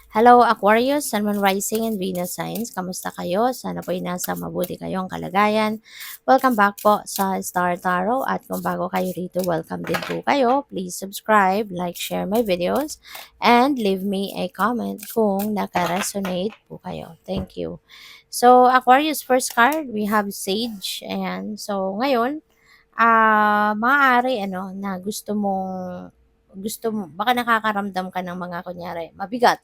Hello Aquarius, Sun, Moon Rising, and Venus Signs. Kamusta kayo? Sana po'y nasa mabuti kayong kalagayan. Welcome back po sa Star Tarot at kung bago kayo rito, welcome din po kayo. Please subscribe, like, share my videos, and leave me a comment kung naka-resonate po kayo. Thank you. So Aquarius, first card, we have Sage. Ayan. So ngayon, maaari na gusto mo baka nakakaramdam ka ng mga kunyari mabigat.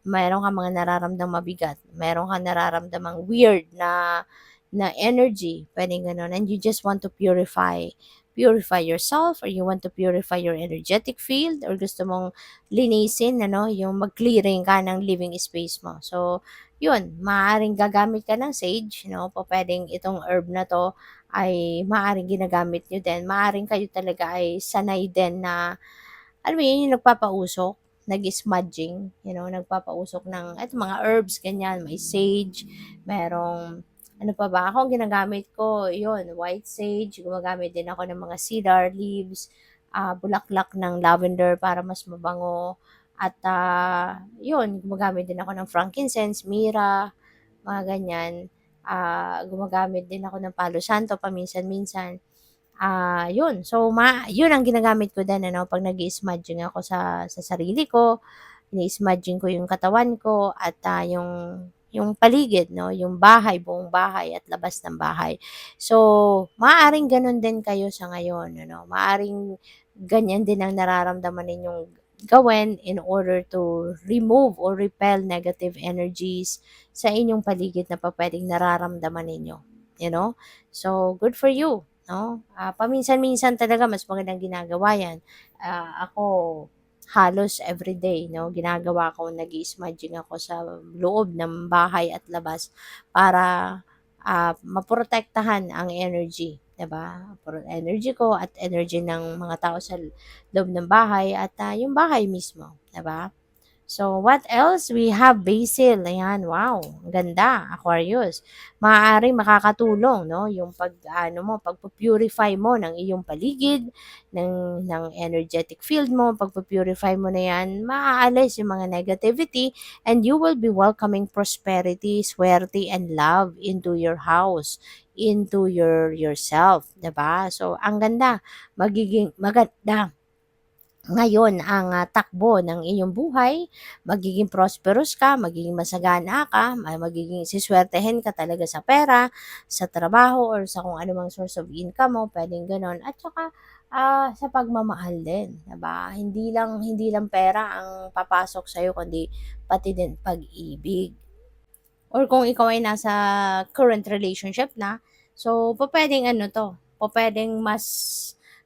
Meron kang mga nararamdamang mabigat, meron kang nararamdamang weird na energy, puwedeng gano'n, and you just want to purify yourself, or you want to purify your energetic field, or gusto mong linisin yung mag-clearing ka ng living space mo. So, yun, maaaring gagamit ka ng sage, pupuwedeng itong herb na 'to ay maaaring ginagamit niyo din. Maaaring kayo talaga ay sanay din na, alam mo yun, yung nagpapausok, nag-smudging, nagpapausok ng eto mga herbs, ganyan. May sage, merong ano pa ba, ako ang ginagamit ko, yun, white sage, gumagamit din ako ng mga cedar leaves, bulaklak ng lavender para mas mabango, at yun, gumagamit din ako ng frankincense, myrrh, mga ganyan. Gumagamit din ako ng palo santo paminsan-minsan. Yun. So, yun ang ginagamit ko din 'pag nag-i-smudging ako sa sarili ko, ini-smudging ko yung katawan ko at, yung paligid 'no, yung bahay, buong bahay at labas ng bahay. So, maaaring gano'n din kayo sa ngayon maaaring ganyan din ang nararamdaman ninyong gawin in order to remove or repel negative energies sa inyong paligid na pupuwedeng nararamdaman ninyo, you know? So, good for you. No? Paminsan-minsan talaga mas magandang ginagawa 'yan. Ako halos everyday ginagawa ko, nag-i-smudging ako sa loob ng bahay at labas para, maprotektahan ang energy, 'di ba? Energy ko at energy ng mga tao sa loob ng bahay at, yung bahay mismo, 'di ba? So, what else? We have basil. Ayan, wow, ang ganda, Aquarius. Maaaring makakatulong, no? Yung pagpupurify mo ng iyong paligid, ng energetic field mo, pagpupurify mo na yan, maaalis yung mga negativity, and you will be welcoming prosperity, swerte, and love into your house, into yourself, 'di ba? So, ang ganda, magiging maganda ngayon ang, takbo ng iyong buhay, magiging prosperous ka, magiging masagana ka, magiging siswertehin ka talaga sa pera, sa trabaho, or sa kung anumang source of income mo, puwedeng gano'n. At saka, sa pagmamahal din, 'di ba? Hindi lang pera ang papasok sa'yo kundi pati din pag-ibig. Or kung ikaw ay nasa current relationship na, so pupuwedeng 'to, pupuwedeng mas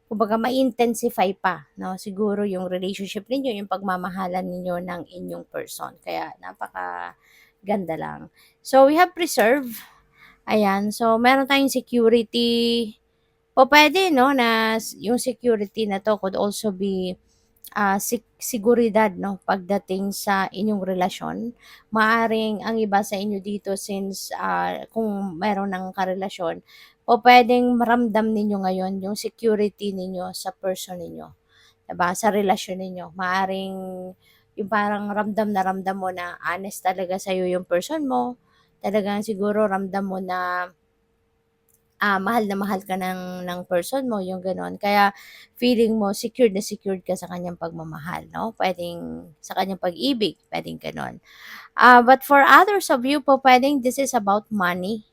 kumbaga ma-intensify pa 'no, siguro yung relationship ninyo, yung pagmamahalan ninyo ng inyong person. Kaya napakaganda lang. So we have preserve, ayan. So meron tayong security, pupuwede 'no na yung security na 'to could also be seguridad 'no, pagdating sa inyong relasyon. Maaring ang iba sa inyo dito since, kung meron ng karelasyon, pupuwedeng maramdam ninyo ngayon yung security ninyo sa person ninyo, 'di ba, sa relasyon ninyo. Maaaring yung parang ramdam na ramdam mo na honest talaga sa'yo yung person mo, talagang siguro ramdam mo na mahal na mahal ka ng person mo, yung gano'n. Kaya feeling mo secured na secured ka sa kanyang pagmamahal, 'no? Puwedeng sa kanyang pag-ibig, puwedeng gano'n. But for others of you po, puwedeng this is about money,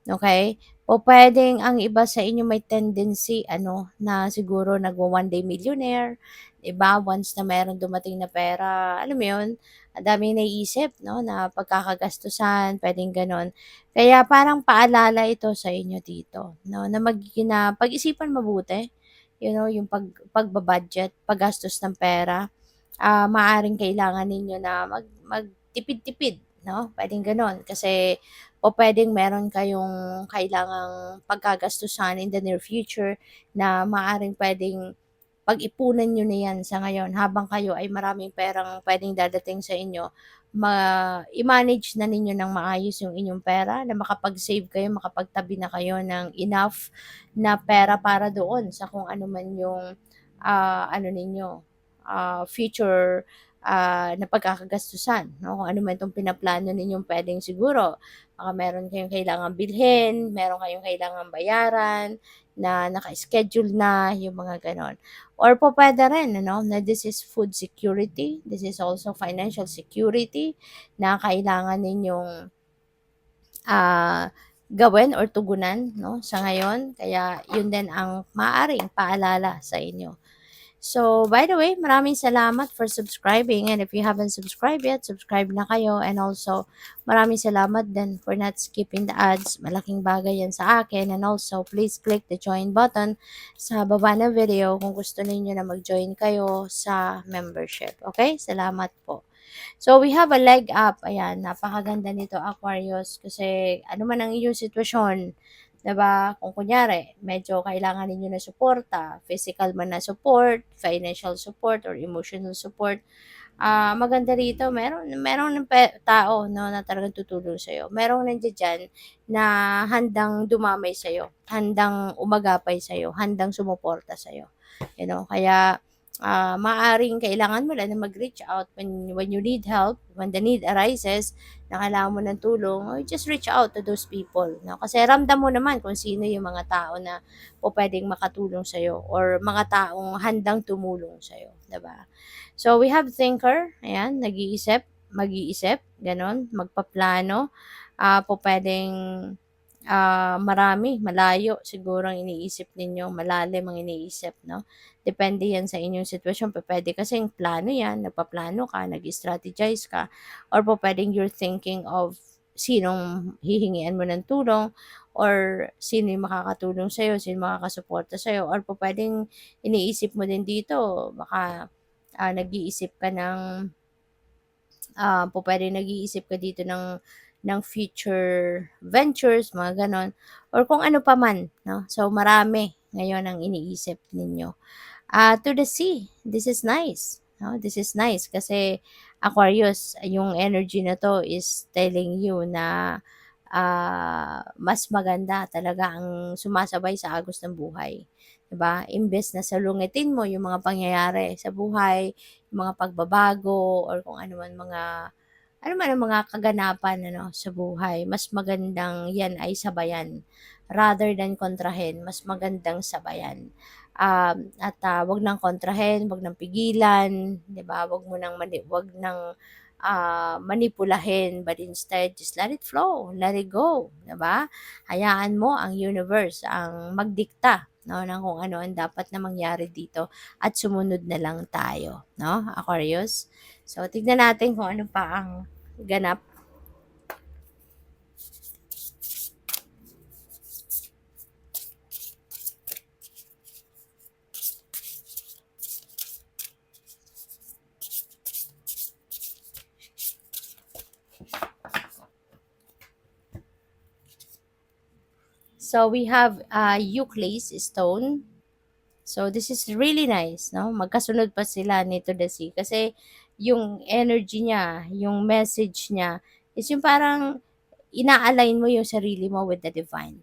okay? Pupuwedeng ang iba sa inyo may tendency na siguro nagwa-one day millionaire, 'di ba? Once na meron dumating na pera, alam mo 'yun, ang daming naiisip 'no, na pagkakagastusan, puwedeng gano'n. Kaya parang paalala ito sa inyo dito 'no, na pag-isipan mabuti, yung pagba-budget, paggastos ng pera. Maaaring kailangan ninyo na magtipid-tipid 'no, puwedeng gano'n. Kasi pupuwedeng meron kayong kailangang pagkagastusan in the near future na maaaring puwedeng pag-ipunan niyo na 'yan sa ngayon habang kayo ay maraming perang puwedeng dadating sa inyo. I-manage na ninyo ng maayos yung inyong pera, na makapag-save kayo, makapagtabi na kayo ng enough na pera para doon sa kung ano man yung, ano ninyo, future, na pagkakagastusan, no? Kung ano man itong pinaplano ninyong puwedeng siguro, baka meron kayong kailangang bilhin, meron kayong kailangang bayaran na naka-schedule na, yung mga gano'n. Or po pupuwede rin ano, na this is food security, this is also financial security na kailangan ninyong, gawin or tugunan 'no, sa ngayon. Kaya yun din ang maaaring paalala sa inyo. So, by the way, maraming salamat for subscribing, and if you haven't subscribed yet, subscribe na kayo, and also maraming salamat din for not skipping the ads. Malaking bagay yan sa akin, and also please click the join button sa baba ng video kung gusto niyo na mag-join kayo sa membership. Okay? Salamat po. So, we have a leg up. Ayan, napakaganda nito, Aquarius, kasi ano man ang iyong sitwasyon, 'di ba? Kung kunyari, medyo kailangan ninyo na suporta, physical man na support, financial support, or emotional support, maganda rito, meron ng tao, no, na talagang tutulong sa'yo. Merong nandiyan diyan na handang dumamay sa'yo, handang umagapay sa'yo, handang sumuporta sa'yo. You know, kaya maaring kailangan mo lang na mag-reach out when you need help, when the need arises, na kailangan mo ng tulong, or just reach out to those people. No? Kasi ramdam mo naman kung sino yung mga tao na po pwedeng makatulong sa'yo, or mga taong handang tumulong sa'yo. Diba? So, we have thinker, ayan, nag-iisip, mag-iisip, ganon, magpaplano, po pwedeng marami, malayo siguro ang iniisip ninyo, malalim ang iniisip, no? Depende yan sa inyong sitwasyon. Pupuwede kasing plano yan, nagpaplano ka, nag-strategize ka, or pupuwedeng you're thinking of sinong hihingian mo ng tulong, or sino yung makakatulong sa'yo, sino makakasuporta sa'yo, or pupuwedeng iniisip mo din dito, baka nag-iisip ka ng pupuwedeng nag-iisip ka dito ng future ventures, mga gano'n, or kung ano pa man, 'no? So, marami ngayon ang iniisip ninyo. To the sea, this is nice, 'no? This is nice kasi Aquarius, yung energy na 'to is telling you na, mas maganda talaga ang sumasabay sa agos ng buhay, 'di ba? Imbes na salungitin mo yung mga pangyayari sa buhay, yung mga pagbabago, or kung ano man ang mga kaganapan ano, sa buhay, mas magandang yan ay sabayan rather than kontrahin, mas magandang sabayan. Wag nang kontrahin, wag nang pigilan, 'di ba? Wag nang manipulahin, but instead just let it flow, let it go, 'di ba? Hayaan mo ang universe ang magdikta, no, ng kung ano ang dapat na mangyari dito, at sumunod na lang tayo, no, Aquarius. So, tignan natin kung ano pa ang ganap. So, we have Euclid stone. So, this is really nice, no? Magkasunod pa sila nito the sea. Kasi, yung energy niya, yung message niya, is yung parang ina-align mo yung sarili mo with the divine.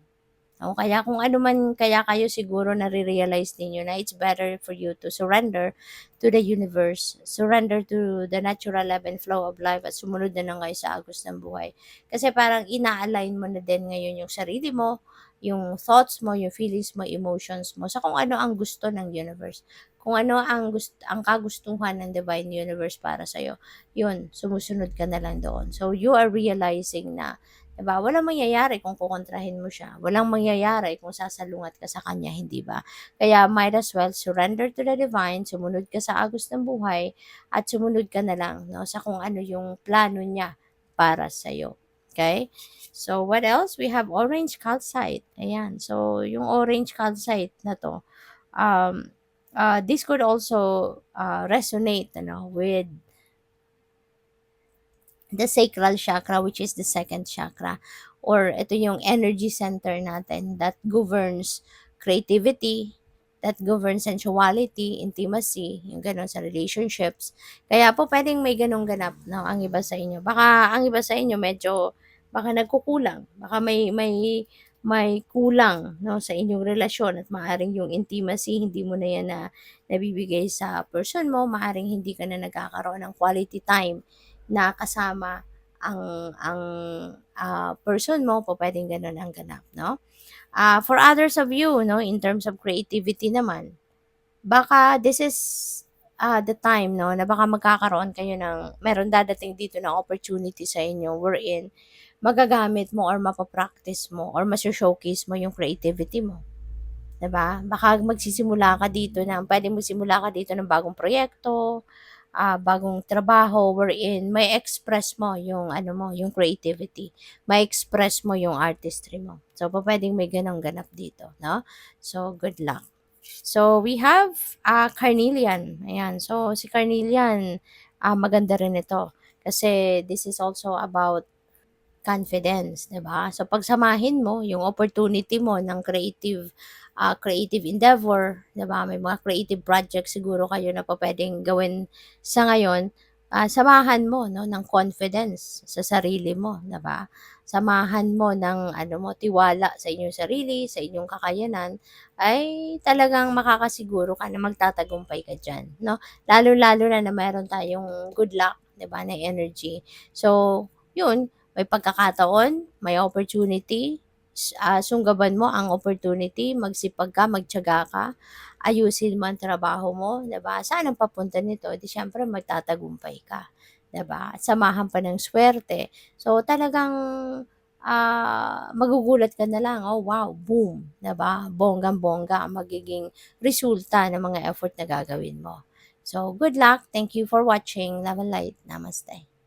No? Kaya kung ano man, kaya kayo siguro nare-realize ninyo na it's better for you to surrender to the universe, surrender to the natural ebb and flow of life, at sumunod na lang kayo sa agos ng buhay. Kasi parang ina-align mo na din ngayon yung sarili mo, yung thoughts mo, yung feelings mo, emotions mo, sa kung ano ang gusto ng universe. Kung ano ang kagustuhan ng divine universe para sa'yo, yun, sumusunod ka na lang doon. So, you are realizing na, diba? Walang mangyayari kung kukontrahin mo siya. Walang mangyayari kung sasalungat ka sa kanya, hindi ba? Kaya might as well surrender to the divine, sumunod ka sa agos ng buhay, at sumunod ka na lang, no, sa kung ano yung plano niya para sa'yo. Okay? So, what else? We have orange calcite. Ayan. So, yung orange calcite na to, this could also resonate with the sacral chakra, which is the second chakra, or ito yung energy center natin that governs creativity, that governs sensuality, intimacy, yung gano'n sa relationships. Kaya po pwedeng may ganong ganap, no, ang iba sa inyo. Baka ang iba sa inyo medyo baka nagkukulang, baka may may kulang, 'no, sa inyong relasyon at maaaring yung intimacy hindi mo na 'yan na nabibigay sa person mo, maaaring hindi ka na nagkakaroon ng quality time na kasama ang person mo, pupuwedeng gano'n ang ganap, 'no? For others of you, 'no, in terms of creativity naman, baka this is, the time, 'no, na baka magkakaroon kayo ng meron dadating dito na opportunity sa inyo wherein magagamit mo or mapapractice mo or maso-showcase mo yung creativity mo, 'di ba? Baka magsisimula ka dito ng puwedeng magsimula ka dito ng bagong proyekto, bagong trabaho wherein may express mo yung ano mo, yung creativity. May express mo yung artistry mo. So, pupuwedeng may gano'ng ganap dito, 'no? So, good luck. So, we have, carnelian, ayan. So, si carnelian, maganda rin ito kasi this is also about confidence, 'di ba? So pagsamahin mo yung opportunity mo ng creative endeavor, 'di ba? May mga creative project siguro kayo na pupuwedeng gawin sa ngayon, samahan mo 'no ng confidence sa sarili mo, 'di ba? Samahan mo ng ano mo, tiwala sa inyong sarili, sa inyong kakayanan, ay talagang makakasiguro ka na magtatagumpay ka diyan, 'no? Lalo-lalo na na meron tayong good luck, 'di ba, na energy. So, yun, may pagkakataon, may opportunity, sunggaban mo ang opportunity, magsipag ka, magtiyaga ka, ayusin mo ang trabaho mo, 'di ba? Saan ang papunta nito? Di siyempre magtatagumpay ka, 'di ba? At samahan pa ng swerte. So talagang magugulat ka na lang, oh wow, boom, 'di ba? Bonggang-bongga ang magiging resulta ng mga effort na gagawin mo. So good luck. Thank you for watching. Love and light. Namaste.